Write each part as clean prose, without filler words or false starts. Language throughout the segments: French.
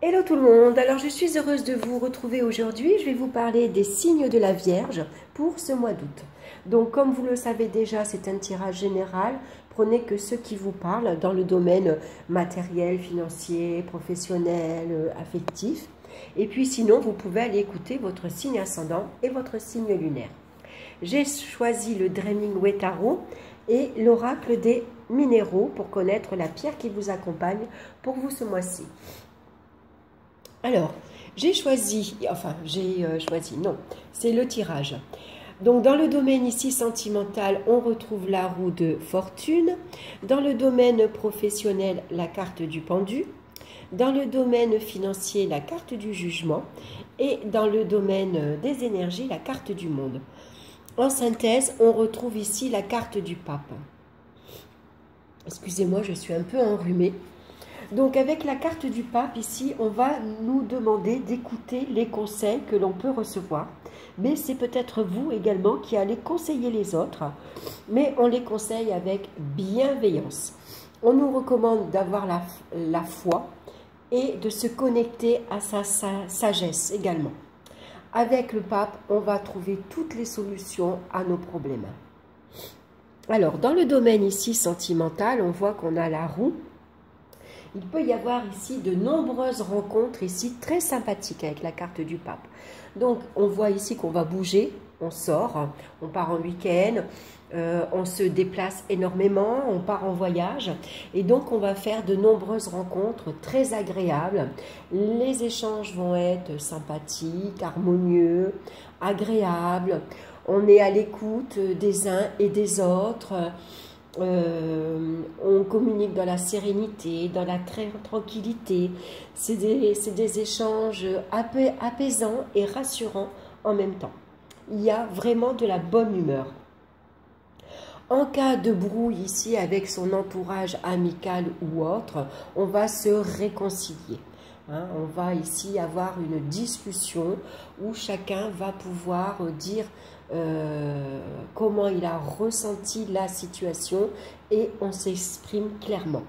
Hello tout le monde, alors je suis heureuse de vous retrouver aujourd'hui. Je vais vous parler des signes de la Vierge pour ce mois d'août. Donc comme vous le savez déjà, c'est un tirage général. Prenez que ceux qui vous parlent dans le domaine matériel, financier, professionnel, affectif. Et puis sinon, vous pouvez aller écouter votre signe ascendant et votre signe lunaire. J'ai choisi le Dreaming Way Tarot et l'oracle des minéraux pour connaître la pierre qui vous accompagne pour vous ce mois-ci. Alors, non, c'est le tirage. Donc, dans le domaine ici sentimental, on retrouve la roue de fortune. Dans le domaine professionnel, la carte du pendu. Dans le domaine financier, la carte du jugement. Et dans le domaine des énergies, la carte du monde. En synthèse, on retrouve ici la carte du pape. Excusez-moi, je suis un peu enrhumée. Donc avec la carte du pape ici, on va nous demander d'écouter les conseils que l'on peut recevoir. Mais c'est peut-être vous également qui allez conseiller les autres, mais on les conseille avec bienveillance. On nous recommande d'avoir la foi et de se connecter à sa sagesse également. Avec le pape, on va trouver toutes les solutions à nos problèmes. Alors, dans le domaine ici sentimental, on voit qu'on a la roue. Il peut y avoir ici de nombreuses rencontres ici très sympathiques avec la carte du pape. Donc, on voit ici qu'on va bouger, on sort, on part en week-end, on se déplace énormément, on part en voyage. Et donc, on va faire de nombreuses rencontres très agréables. Les échanges vont être sympathiques, harmonieux, agréables. On est à l'écoute des uns et des autres. On communique dans la sérénité, dans la tranquillité. C'est des échanges apaisants et rassurants en même temps. Il y a vraiment de la bonne humeur. En cas de brouille ici avec son entourage amical ou autre, on va se réconcilier. On va ici avoir une discussion où chacun va pouvoir dire comment il a ressenti la situation et on s'exprime clairement.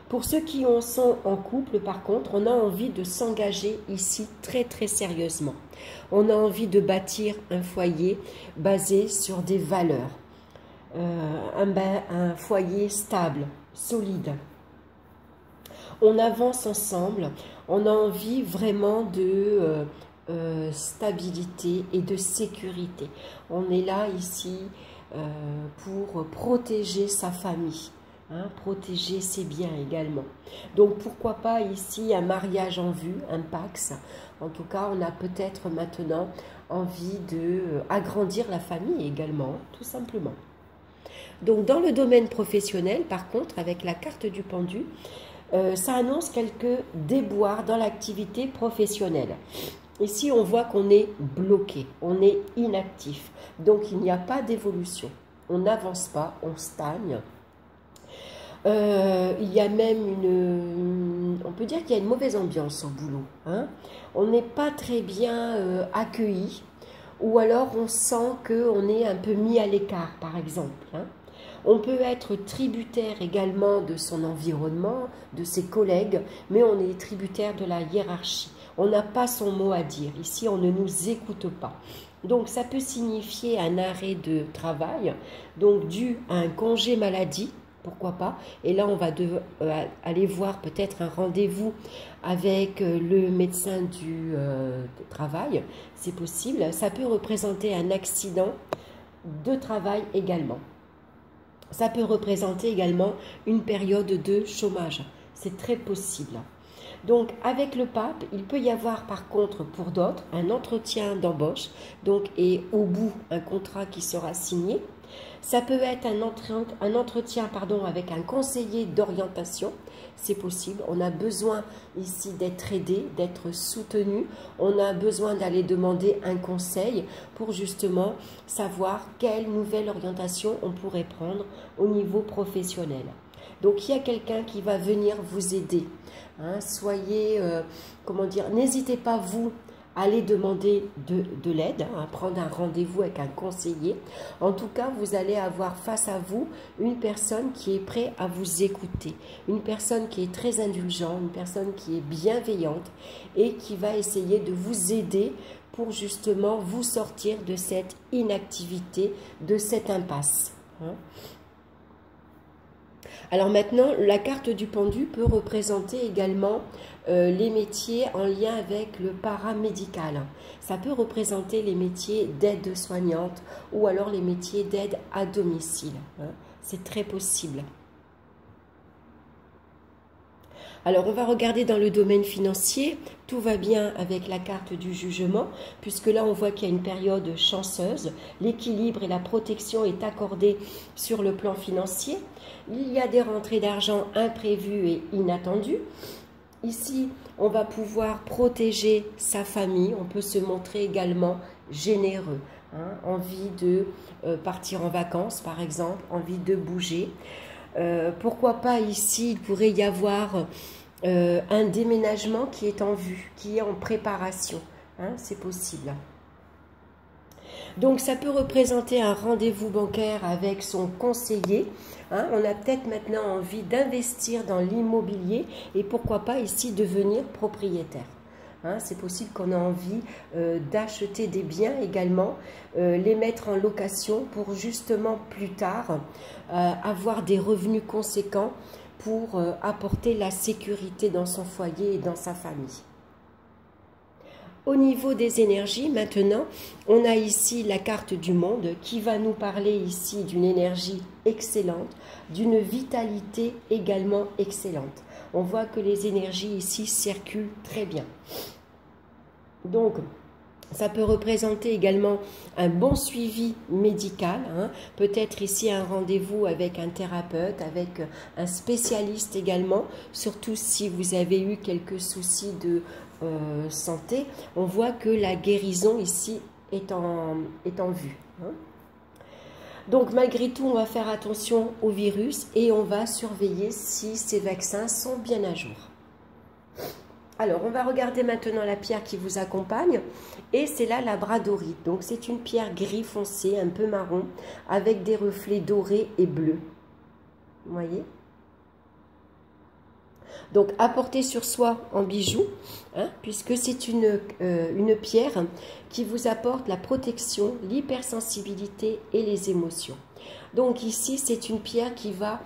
Pour ceux qui sont en couple, par contre, on a envie de s'engager ici très très sérieusement. On a envie de bâtir un foyer basé sur des valeurs, un foyer stable, solide. On avance ensemble, on a envie vraiment de stabilité et de sécurité. On est là ici pour protéger sa famille, protéger ses biens également. Donc pourquoi pas ici un mariage en vue, un Pax. En tout cas, on a peut-être maintenant envie de agrandir la famille également, tout simplement. Donc dans le domaine professionnel, par contre, avec la carte du pendu, ça annonce quelques déboires dans l'activité professionnelle. Ici, on voit qu'on est bloqué, on est inactif. Donc, il n'y a pas d'évolution. On n'avance pas, on stagne. Il y a même on peut dire qu'il y a une mauvaise ambiance au boulot. On n'est pas très bien accueilli. Ou alors, on sent qu'on est un peu mis à l'écart, par exemple. On peut être tributaire également de son environnement, de ses collègues, mais on est tributaire de la hiérarchie. On n'a pas son mot à dire. Ici, on ne nous écoute pas. Donc, ça peut signifier un arrêt de travail, donc dû à un congé maladie, pourquoi pas. Et là, on va aller voir peut-être un rendez-vous avec le médecin du travail. C'est possible. Ça peut représenter un accident de travail également. Ça peut représenter également une période de chômage. C'est très possible. Donc, avec le pape, il peut y avoir par contre pour d'autres un entretien d'embauche, et au bout un contrat qui sera signé. Ça peut être un entretien avec un conseiller d'orientation, c'est possible. On a besoin ici d'être aidé, d'être soutenu. On a besoin d'aller demander un conseil pour justement savoir quelle nouvelle orientation on pourrait prendre au niveau professionnel. Donc, il y a quelqu'un qui va venir vous aider. Soyez, n'hésitez pas vous allez demander de l'aide, hein, prendre un rendez-vous avec un conseiller. En tout cas, vous allez avoir face à vous une personne qui est prête à vous écouter, une personne qui est très indulgente, une personne qui est bienveillante et qui va essayer de vous aider pour justement vous sortir de cette inactivité, de cette impasse. Hein. Alors maintenant, la carte du pendu peut représenter également les métiers en lien avec le paramédical. Ça peut représenter les métiers d'aide soignante ou alors les métiers d'aide à domicile. Hein. C'est très possible. Alors, on va regarder dans le domaine financier. Tout va bien avec la carte du jugement, puisque là, on voit qu'il y a une période chanceuse. L'équilibre et la protection est accordé sur le plan financier. Il y a des rentrées d'argent imprévues et inattendues. Ici, on va pouvoir protéger sa famille. On peut se montrer également généreux. Hein, envie de partir en vacances, par exemple, envie de bouger. Pourquoi pas ici, il pourrait y avoir un déménagement qui est en vue, qui est en préparation. Hein, c'est possible. Donc, ça peut représenter un rendez-vous bancaire avec son conseiller. Hein, on a peut-être maintenant envie d'investir dans l'immobilier et pourquoi pas ici devenir propriétaire. Hein, c'est possible qu'on ait envie d'acheter des biens également, les mettre en location pour justement plus tard avoir des revenus conséquents pour apporter la sécurité dans son foyer et dans sa famille. Au niveau des énergies, maintenant, on a ici la carte du monde qui va nous parler ici d'une énergie excellente, d'une vitalité également excellente. On voit que les énergies ici circulent très bien. Donc, ça peut représenter également un bon suivi médical, hein. Peut-être ici un rendez-vous avec un thérapeute, avec un spécialiste également, surtout si vous avez eu quelques soucis de santé. On voit que la guérison ici est en vue. Hein. Donc malgré tout, on va faire attention au virus et on va surveiller si ces vaccins sont bien à jour. Alors, on va regarder maintenant la pierre qui vous accompagne et c'est la labradorite. Donc, c'est une pierre gris foncé, un peu marron, avec des reflets dorés et bleus. Vous voyez? Donc, à porter sur soi en bijoux, hein, puisque c'est une pierre qui vous apporte la protection, l'hypersensibilité et les émotions. Donc, ici, c'est une pierre qui va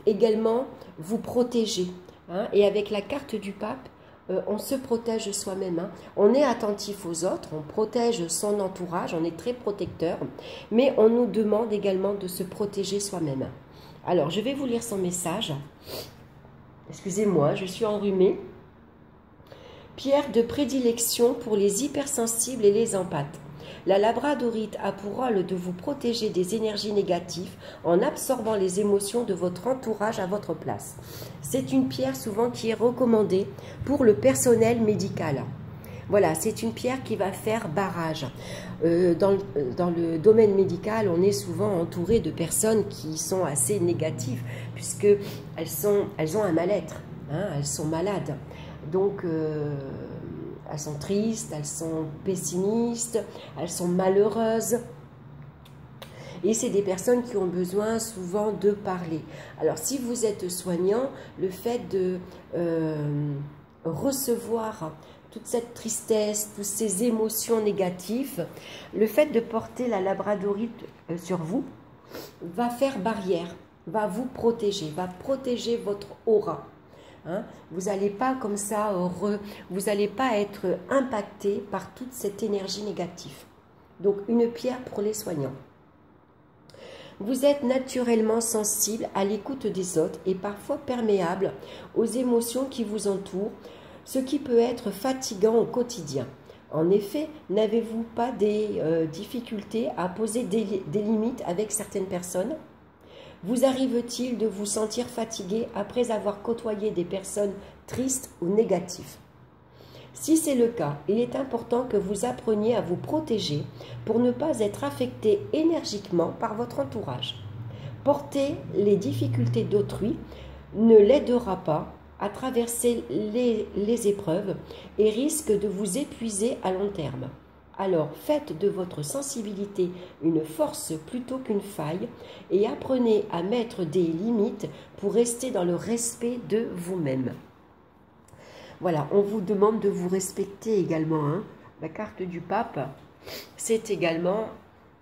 également vous protéger. Hein, et avec la carte du pape, on se protège soi-même. Hein. On est attentif aux autres, on protège son entourage, on est très protecteur, mais on nous demande également de se protéger soi-même. Alors, je vais vous lire son message. Excusez-moi, je suis enrhumée. Pierre de prédilection pour les hypersensibles et les empathes. La labradorite a pour rôle de vous protéger des énergies négatives en absorbant les émotions de votre entourage à votre place. C'est une pierre souvent qui est recommandée pour le personnel médical. Voilà, c'est une pierre qui va faire barrage. Dans le domaine médical, on est souvent entouré de personnes qui sont assez négatives puisqu'elles ont un mal-être, hein, elles sont malades. Donc, elles sont tristes, elles sont pessimistes, elles sont malheureuses. Et c'est des personnes qui ont besoin souvent de parler. Alors, si vous êtes soignant, le fait de recevoir toute cette tristesse, toutes ces émotions négatives, le fait de porter la labradorite sur vous va faire barrière, va vous protéger, va protéger votre aura. Hein, vous n'allez pas comme ça, vous n'allez pas être impacté par toute cette énergie négative. Donc, une pierre pour les soignants. Vous êtes naturellement sensible à l'écoute des autres et parfois perméable aux émotions qui vous entourent, ce qui peut être fatigant au quotidien. En effet, n'avez-vous pas des difficultés à poser des limites avec certaines personnes ? Vous arrive-t-il de vous sentir fatigué après avoir côtoyé des personnes tristes ou négatives? Si c'est le cas, il est important que vous appreniez à vous protéger pour ne pas être affecté énergiquement par votre entourage. Porter les difficultés d'autrui ne l'aidera pas à traverser les épreuves et risque de vous épuiser à long terme. Alors faites de votre sensibilité une force plutôt qu'une faille et apprenez à mettre des limites pour rester dans le respect de vous-même. Voilà, on vous demande de vous respecter également. Hein. La carte du pape, c'est également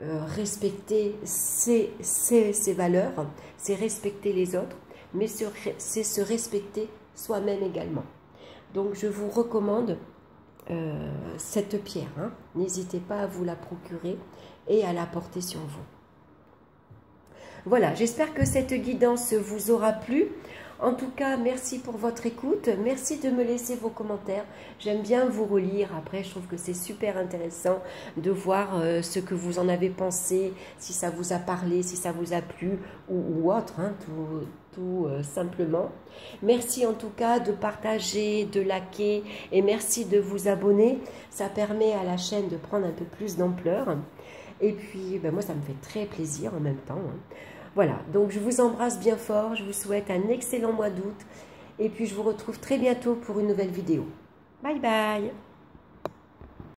respecter ses valeurs, c'est respecter les autres, mais c'est se respecter soi-même également. Donc je vous recommande cette pierre. Hein. N'hésitez pas à vous la procurer et à la porter sur vous. Voilà, j'espère que cette guidance vous aura plu. En tout cas, merci pour votre écoute. Merci de me laisser vos commentaires. J'aime bien vous relire. Après, je trouve que c'est super intéressant de voir ce que vous en avez pensé, si ça vous a parlé, si ça vous a plu ou autre, hein, tout simplement. Merci en tout cas de partager, de liker et merci de vous abonner. Ça permet à la chaîne de prendre un peu plus d'ampleur. Et puis, ben moi, ça me fait très plaisir en même temps. Hein. Voilà, donc je vous embrasse bien fort, je vous souhaite un excellent mois d'août et puis je vous retrouve très bientôt pour une nouvelle vidéo. Bye bye!